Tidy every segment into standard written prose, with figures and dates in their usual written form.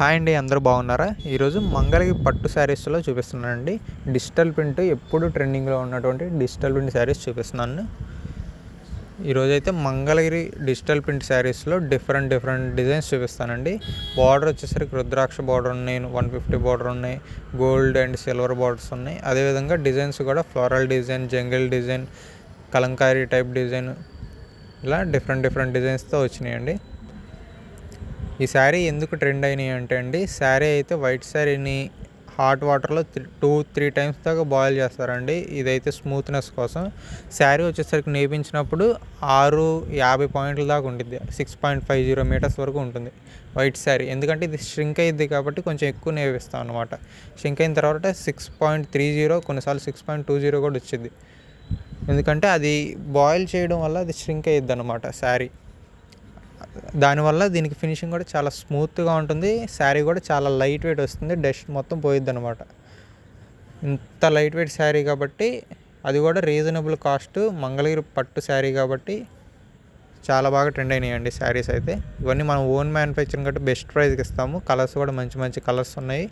Hi అండి, అందరూ బాగున్నారా? ఈరోజు మంగళగిరి పట్టు శారీస్లో చూపిస్తున్నానండి. డిజిటల్ ప్రింట్ ఎప్పుడు ట్రెండింగ్లో ఉన్నటువంటి డిజిటల్ ప్రింట్ శారీస్ చూపిస్తున్నాను. ఈరోజైతే మంగళగిరి డిజిటల్ ప్రింట్ శారీస్లో డిఫరెంట్ డిజైన్స్ చూపిస్తానండి. బార్డర్ వచ్చేసరికి రుద్రాక్ష బార్డర్ ఉన్నాయి, 150 బార్డర్ ఉన్నాయి, గోల్డ్ అండ్ సిల్వర్ బార్డర్స్ ఉన్నాయి. అదేవిధంగా డిజైన్స్ కూడా floral design, jungle design, Kalamkari type design, ఇలా డిఫరెంట్ డిజైన్స్తో వచ్చినాయండి. ఈ శారీ ఎందుకు ట్రెండ్ అయినాయి అంటే అండి, శారీ అయితే వైట్ శారీని హాట్ వాటర్లో 2-3 టైమ్స్ దాకా బాయిల్ చేస్తారండి. ఇదైతే స్మూత్నెస్ కోసం. శారీ వచ్చేసరికి నేపించినప్పుడు 650 పాయింట్ల దాకా ఉంటుంది, 6.50 మీటర్స్ వరకు ఉంటుంది వైట్ శారీ. ఎందుకంటే ఇది ష్రింక్ అయ్యిద్ది కాబట్టి కొంచెం ఎక్కువ నేపిస్తాం అనమాట. ష్రింక్ అయిన తర్వాత 6.30, కొన్నిసార్లు 6.20 కూడా వచ్చింది. ఎందుకంటే అది బాయిల్ చేయడం వల్ల అది ష్రింక్ అయ్యిద్ది అనమాట శారీ. దానివల్ల దీనికి ఫినిషింగ్ కూడా చాలా స్మూత్గా ఉంటుంది. శారీ కూడా చాలా లైట్ వెయిట్ వస్తుంది, డస్ట్ మొత్తం పోయిద్ది అనమాట. ఇంత లైట్ వెయిట్ శారీ కాబట్టి, అది కూడా రీజనబుల్ కాస్ట్, మంగళగిరి పట్టు శారీ కాబట్టి చాలా బాగా ట్రెండ్ అయినాయండి శారీస్ అయితే. ఇవన్నీ మనం ఓన్ మ్యానుఫ్యాక్చరింగ్ కాబట్టి బెస్ట్ ప్రైస్కి ఇస్తాము. కలర్స్ కూడా మంచి కలర్స్ ఉన్నాయి.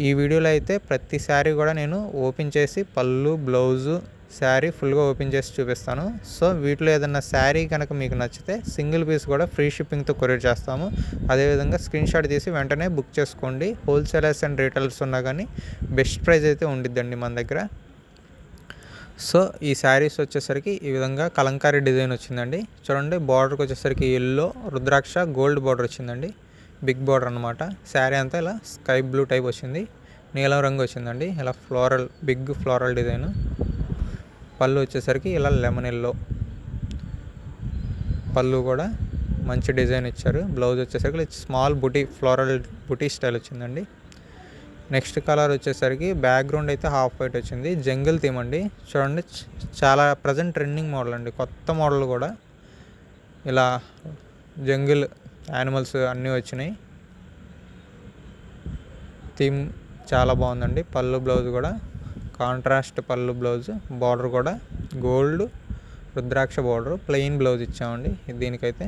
ఈ వీడియోలో అయితే ప్రతి శారీ కూడా నేను ఓపెన్ చేసి పళ్ళు, బ్లౌజు, శారీ ఫుల్గా ఓపెన్ చేసి చూపిస్తాను. సో వీటిలో ఏదైనా శారీ కనుక మీకు నచ్చితే సింగిల్ పీస్ కూడా ఫ్రీ షిప్పింగ్తో కొరియర్ చేస్తాము. అదేవిధంగా స్క్రీన్ షాట్ తీసి వెంటనే బుక్ చేసుకోండి. హోల్సేలర్స్ అండ్ రీటైలర్స్ ఉన్నా కానీ బెస్ట్ ప్రైస్ అయితే ఉండిద్దండి మన దగ్గర. సో ఈ శారీస్ వచ్చేసరికి ఈ విధంగా కలంకారీ డిజైన్ వచ్చిందండి. చూడండి, బార్డర్కి వచ్చేసరికి ఎల్లో, రుద్రాక్ష, గోల్డ్ బార్డర్ వచ్చిందండి. బిగ్ బార్డర్ అనమాట. శారీ అంతా ఇలా స్కై బ్లూ టైప్ వచ్చింది, నీలం రంగు వచ్చిందండి. ఇలా బిగ్ ఫ్లోరల్ డిజైన్. పళ్ళు వచ్చేసరికి ఇలా లెమన్ ఎల్లో, పళ్ళు కూడా మంచి డిజైన్ ఇచ్చారు. బ్లౌజ్ వచ్చేసరికి స్మాల్ ఫ్లోరల్ బుటీ స్టైల్ వచ్చిందండి. నెక్స్ట్ కలర్ వచ్చేసరికి బ్యాక్గ్రౌండ్ అయితే హాఫ్ వైట్ వచ్చింది, జంగిల్ థీమ్ అండి. చూడండి, చాలా ప్రజెంట్ ట్రెండింగ్ మోడల్ అండి, కొత్త మోడల్ కూడా. ఇలా జంగిల్ యానిమల్స్ అన్నీ వచ్చినాయి. థీమ్ చాలా బాగుందండి. పళ్ళు బ్లౌజ్ కూడా కాంట్రాస్ట్ పళ్ళు బ్లౌజ్, బార్డర్ కూడా గోల్డ్ రుద్రాక్ష బార్డర్, ప్లెయిన్ బ్లౌజ్ ఇచ్చామండి దీనికైతే.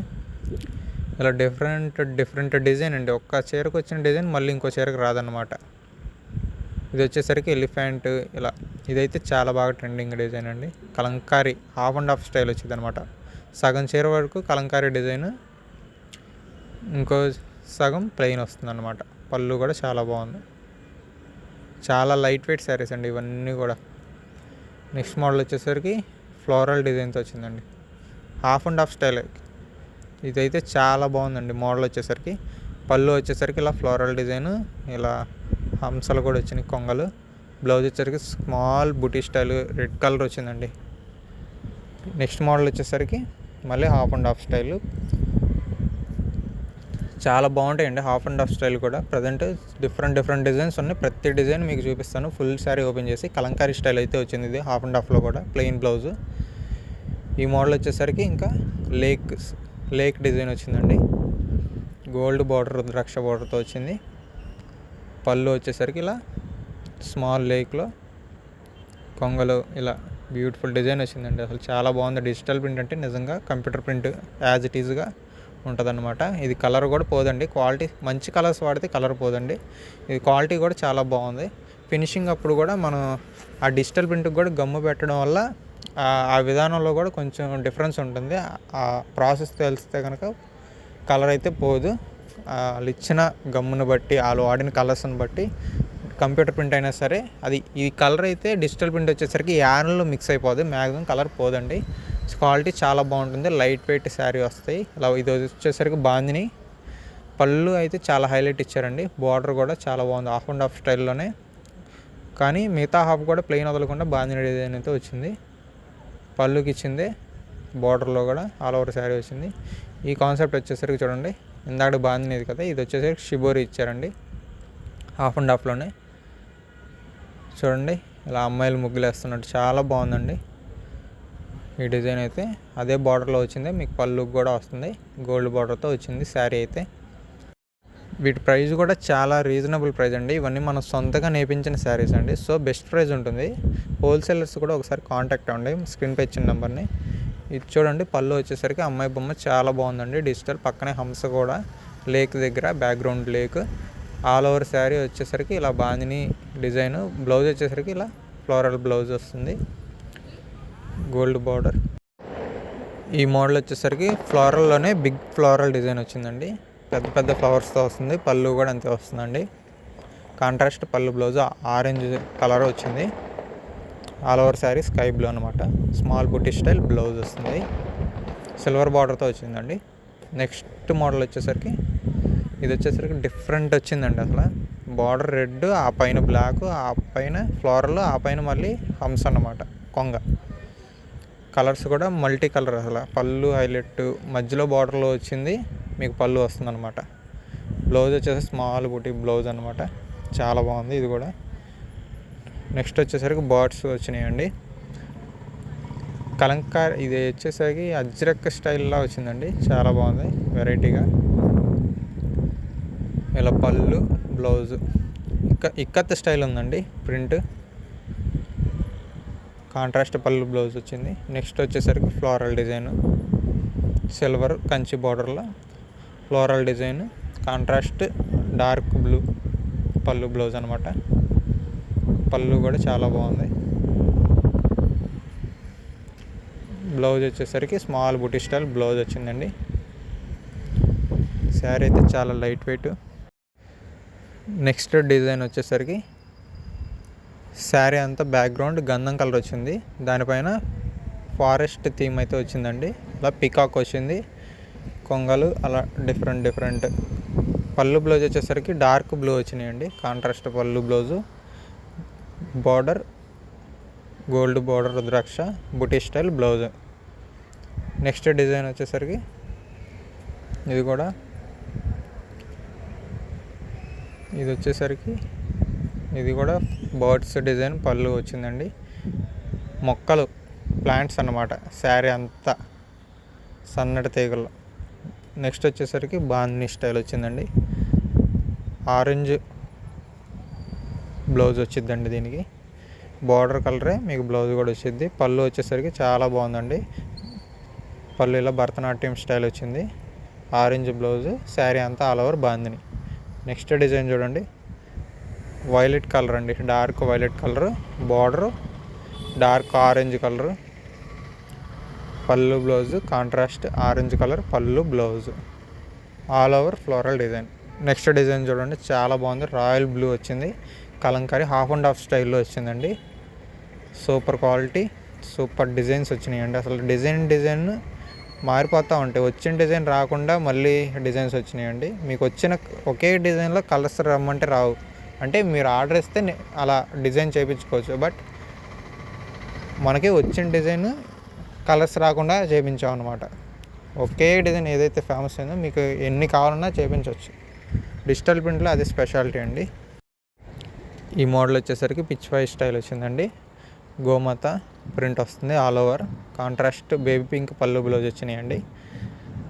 ఇలా డిఫరెంట్ డిజైన్ అండి. ఒక్క చీరకు వచ్చిన డిజైన్ మళ్ళీ ఇంకో చీరకు రాదన్నమాట. ఇది వచ్చేసరికి ఎలిఫెంట్. ఇలా ఇదైతే చాలా బాగా ట్రెండింగ్ డిజైన్ అండి. Kalamkari half and half style వచ్చింది అనమాట. సగం చీర వరకు కలంకారీ డిజైన్, ఇంకో సగం ప్లెయిన్ వస్తుంది అనమాట. పళ్ళు కూడా చాలా బాగుంది. చాలా లైట్ వెయిట్ శారీస్ అండి ఇవన్నీ కూడా. నెక్స్ట్ మోడల్ వచ్చేసరికి ఫ్లోరల్ డిజైన్తో వచ్చిందండి, హాఫ్ అండ్ హాఫ్ స్టైల్. ఇదైతే చాలా బాగుందండి మోడల్ వచ్చేసరికి. పళ్ళు వచ్చేసరికి ఇలా ఫ్లోరల్ డిజైన్, ఇలా హంసలు కూడా వచ్చినాయి, కొంగలు. బ్లౌజ్ వచ్చేసరికి స్మాల్ బుటీ స్టైల్ రెడ్ కలర్ వచ్చిందండి. నెక్స్ట్ మోడల్ వచ్చేసరికి మళ్ళీ హాఫ్ అండ్ హాఫ్ స్టైల్. చాలా బాగుంటాయండి హాఫ్ అండ్ హాఫ్ స్టైల్ కూడా. ప్రజెంట్ డిఫరెంట్ డిజైన్స్ ఉన్నాయి. ప్రతి డిజైన్ మీకు చూపిస్తాను. ఫుల్ శారీ ఓపెన్ చేసి కలంకారీ స్టైల్ అయితే వచ్చింది. ఇది హాఫ్ అండ్ హాఫ్లో కూడా ప్లెయిన్ బ్లౌజ్. ఈ మోడల్ వచ్చేసరికి ఇంకా లేక్ డిజైన్ వచ్చిందండి. గోల్డ్ బార్డర్, రుద్రాక్ష బార్డర్తో వచ్చింది. పళ్ళు వచ్చేసరికి ఇలా స్మాల్ లేక్లో కొంగలు, ఇలా బ్యూటిఫుల్ డిజైన్ వచ్చిందండి. అసలు చాలా బాగుంది. డిజిటల్ ప్రింట్ అంటే నిజంగా కంప్యూటర్ ప్రింట్ యాజ్ ఇట్ ఈజ్గా ఉంటుందన్నమాట. ఇది కలర్ కూడా పోదండి. క్వాలిటీ మంచి కలర్స్ వాడితే కలర్ పోదండి. ఇది క్వాలిటీ కూడా చాలా బాగుంది. ఫినిషింగ్ అప్పుడు కూడా మనం ఆ డిజిటల్ ప్రింట్కి కూడా గమ్ము పెట్టడం వల్ల ఆ విధానంలో కూడా కొంచెం డిఫరెన్స్ ఉంటుంది. ఆ ప్రాసెస్ తెలిస్తే కనుక కలర్ అయితే పోదు. వాళ్ళు ఇచ్చిన గమ్మును బట్టి, వాళ్ళు వాడిన కలర్స్ని బట్టి కంప్యూటర్ ప్రింట్ అయినా సరే అది. ఈ కలర్ అయితే డిజిటల్ ప్రింట్ వచ్చేసరికి యానల్లో మిక్స్ అయిపోదు, మ్యాక్సిమం కలర్ పోదండి. క్వాలిటీ చాలా బాగుంటుంది. లైట్ వెయిట్ శారీ వస్తాయి. ఇలా ఇది వచ్చేసరికి బాందిని. పళ్ళు అయితే చాలా హైలైట్ ఇచ్చారండి. బార్డర్ కూడా చాలా బాగుంది, హాఫ్ అండ్ హాఫ్ స్టైల్లోనే. కానీ మిగతా హాఫ్ కూడా ప్లెయిన్ వదలకుండా బాందిని డిజైన్ అయితే వచ్చింది. పళ్ళుకి ఇచ్చింది, బార్డర్లో కూడా ఆల్ ఓవర్ శారీ వచ్చింది. ఈ కాన్సెప్ట్ వచ్చేసరికి చూడండి, ఇందాక బాందిని ఇది కదా, ఇది వచ్చేసరికి షిబోరి ఇచ్చారండి హాఫ్ అండ్ హాఫ్లోనే. చూడండి, ఇలా అమ్మాయిలు ముగ్గులు వేస్తున్నట్టు చాలా బాగుందండి ఈ డిజైన్ అయితే. అదే బార్డర్లో వచ్చింది, మీకు పళ్ళుకి కూడా వస్తుంది, గోల్డ్ బార్డర్తో వచ్చింది శారీ అయితే. వీటి ప్రైస్ కూడా చాలా రీజనబుల్ ప్రైస్ అండి. ఇవన్నీ మనం సొంతగా నేర్పించిన శారీస్ అండి. సో బెస్ట్ ప్రైస్ ఉంటుంది. హోల్సేలర్స్ కూడా ఒకసారి కాంటాక్ట్ అవ్వండి స్క్రీన్పై ఇచ్చిన నెంబర్ని. ఇది చూడండి, పళ్ళు వచ్చేసరికి అమ్మాయి బొమ్మ చాలా బాగుందండి. డిజిటల్ పక్కనే హంస కూడా లేక్ దగ్గర background lake. All over sari వచ్చేసరికి ఇలా బాందిని డిజైన్. బ్లౌజ్ వచ్చేసరికి ఇలా ఫ్లోరల్ బ్లౌజ్ వస్తుంది, గోల్డ్ బార్డర్. ఈ మోడల్ వచ్చేసరికి ఫ్లోరల్లోనే బిగ్ ఫ్లోరల్ డిజైన్ వచ్చిందండి, పెద్ద పెద్ద ఫ్లవర్స్తో వస్తుంది. పళ్ళు కూడా అంతే వస్తుందండి. కాంట్రాస్ట్ పళ్ళు, బ్లౌజ్ ఆరెంజ్ కలర్ వచ్చింది. All over sari sky blue అనమాట. స్మాల్ బుటీ స్టైల్ బ్లౌజ్ వస్తుంది, సిల్వర్ బార్డర్తో వచ్చిందండి. నెక్స్ట్ మోడల్ వచ్చేసరికి ఇది వచ్చేసరికి డిఫరెంట్ వచ్చిందండి. అసలు బార్డర్ రెడ్, ఆ పైన బ్లాక్, ఆ పైన ఫ్లోరల్, ఆ పైన మళ్ళీ హంస అన్నమాట, కొంగ. కలర్స్ కూడా మల్టీ కలర్. అసలు పళ్ళు హైలైట్, మధ్యలో బార్డర్లో వచ్చింది మీకు పళ్ళు వస్తుంది అనమాట. బ్లౌజ్ వచ్చేసి స్మాల్ బుటీ బ్లౌజ్ అనమాట, చాలా బాగుంది ఇది కూడా. నెక్స్ట్ వచ్చేసరికి బాట్స్ వచ్చినాయండి. కలంకారీ, ఇది వచ్చేసరికి అజ్రక్ స్టైల్లో వచ్చిందండి, చాలా బాగుంది వెరైటీగా. ఇలా పళ్ళు, బ్లౌజ్ ఇక్కత్ స్టైల్ ఉందండి ప్రింట్. కాంట్రాస్ట్ పళ్ళు, బ్లౌజ్ వచ్చింది. నెక్స్ట్ వచ్చేసరికి ఫ్లోరల్ డిజైన్, సిల్వర్ కంచి బార్డర్లో floral design, contrast dark blue పళ్ళు, బ్లౌజ్ అనమాట. పళ్ళు కూడా చాలా బాగుంది. బ్లౌజ్ వచ్చేసరికి స్మాల్ బుటీ స్టైల్ బ్లౌజ్ వచ్చిందండి. శారీ అయితే చాలా లైట్ వెయిట్. నెక్స్ట్ డిజైన్ వచ్చేసరికి శారీ అంతా బ్యాక్గ్రౌండ్ గంధం కలర్ వచ్చింది, దానిపైన ఫారెస్ట్ థీమ్ అయితే వచ్చిందండి. అలా పికాక్ వచ్చింది, కొంగలు అలా డిఫరెంట్. పళ్ళు బ్లౌజ్ వచ్చేసరికి డార్క్ బ్లూ వచ్చినాయండి, కాంట్రాస్ట్ పళ్ళు బ్లౌజు. బార్డర్ గోల్డ్ బార్డర్, రుద్రాక్ష బుటీ స్టైల్ బ్లౌజ్. నెక్స్ట్ డిజైన్ వచ్చేసరికి ఇది కూడా బర్డ్స్ డిజైన్ పళ్ళు వచ్చిందండి. మొక్కలు, ప్లాంట్స్ అన్నమాట శారీ అంతా, సన్నటి తీగలు. నెక్స్ట్ వచ్చేసరికి బాందిని స్టైల్ వచ్చిందండి. ఆరెంజ్ బ్లౌజ్ వచ్చిందండి దీనికి, బార్డర్ కలరే మీకు బ్లౌజ్ కూడా వచ్చింది. పళ్ళు వచ్చేసరికి చాలా బాగుందండి, పళ్ళు ఇలా భరతనాట్యం స్టైల్ వచ్చింది. ఆరెంజ్ బ్లౌజ్, శారీ అంతా all over bandhani. Next design చూడండి, వైలెట్ కలర్ అండి, dark violet colour, border dark orange colour, పళ్ళు బ్లౌజ్ కాంట్రాస్ట్ ఆరెంజ్ కలర్ పళ్ళు blouse, all over floral design. Next design చూడండి, చాలా బాగుంది, రాయల్ బ్లూ వచ్చింది, కలంకారీ హాఫ్ అండ్ హాఫ్ స్టైల్లో వచ్చిందండి. సూపర్ క్వాలిటీ, సూపర్ డిజైన్స్ వచ్చినాయండి. అసలు డిజైన్ మారిపోతూ ఉంటాయి, వచ్చిన డిజైన్ రాకుండా మళ్ళీ డిజైన్స్ వచ్చినాయండి. మీకు వచ్చిన ఒకే డిజైన్లో కలర్స్ రమ్మంటే రావు, అంటే మీరు ఆర్డర్ ఇస్తే అలా డిజైన్ చేయించుకోవచ్చు. బట్ మనకి వచ్చిన డిజైన్ కలర్స్ రాకుండా చేయించాం అనమాట. ఒకే డిజైన్ ఏదైతే ఫేమస్ అయిందో మీకు ఎన్ని కావాలన్నా చేయించవచ్చు. డిజిటల్ ప్రింట్లో అది స్పెషాలిటీ అండి. ఈ మోడల్ వచ్చేసరికి పిచ్ వై స్టైల్ వచ్చిందండి, గోమాత ప్రింట్ వస్తుంది all over. Contrast baby pink పళ్ళు బ్లౌజ్ వచ్చినాయండి.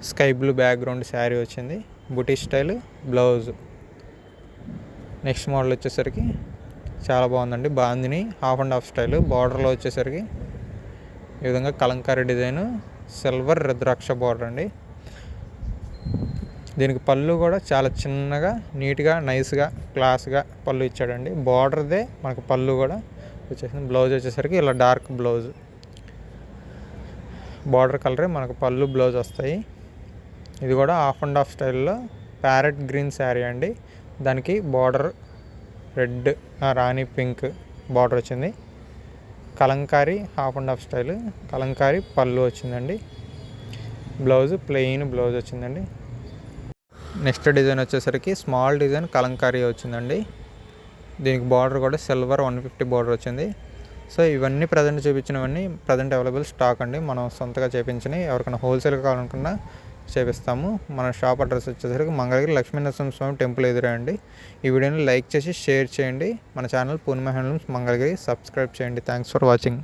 స్కై బ్లూ బ్యాక్గ్రౌండ్ శారీ వచ్చింది, బుటీ స్టైల్ బ్లౌజ్. నెక్స్ట్ మోడల్ వచ్చేసరికి చాలా బాగుందండి, bandhani half and half style. బార్డర్లో వచ్చేసరికి ఈ విధంగా కలంకారీ డిజైన్, సిల్వర్ రుద్రాక్ష బార్డర్ అండి. దీనికి పళ్ళు కూడా చాలా చిన్నగా, నీట్గా, నైస్గా, క్లాస్గా పళ్ళు ఇచ్చాడండి. బార్డర్దే మనకు పళ్ళు కూడా వచ్చేసింది. బ్లౌజ్ వచ్చేసరికి ఇలా డార్క్ బ్లౌజ్, బార్డర్ కలరే మనకు పళ్ళు బ్లౌజ్ వస్తాయి. ఇది కూడా హాఫ్ అండ్ హాఫ్ స్టైల్లో ప్యారెట్ గ్రీన్ శారీ అండి. దానికి బార్డర్ రెడ్, రాణి పింక్ బార్డర్ వచ్చింది. Kalamkari half and half style, Kalamkari పళ్ళు వచ్చిందండి. బ్లౌజ్ ప్లెయిన్ బ్లౌజ్ వచ్చిందండి. నెక్స్ట్ డిజైన్ వచ్చేసరికి స్మాల్ డిజైన్ కలంకారీ వచ్చిందండి. దీనికి బార్డర్ కూడా సిల్వర్ 150 బార్డర్ వచ్చింది. సో ఇవన్నీ ప్రజెంట్ చూపించినవన్నీ ప్రజెంట్ అవైలబుల్ స్టాక్ అండి, మనం సొంతగా చేయించినవి. ఎవరికైనా హోల్సేల్గా కావాలనుకున్నా చేపిస్తాము. మన షాప్ అడ్రస్ వచ్చేసరికి మంగళగిరి లక్ష్మీనరసింహస్వామి టెంపుల్ ఎదురే అండి. ఈ వీడియోని లైక్ చేసి షేర్ చేయండి. మన ఛానల్ పూర్ణిమ హ్యాండ్లూమ్స్ మంగళగిరి సబ్స్క్రైబ్ చేయండి. Thanks for watching.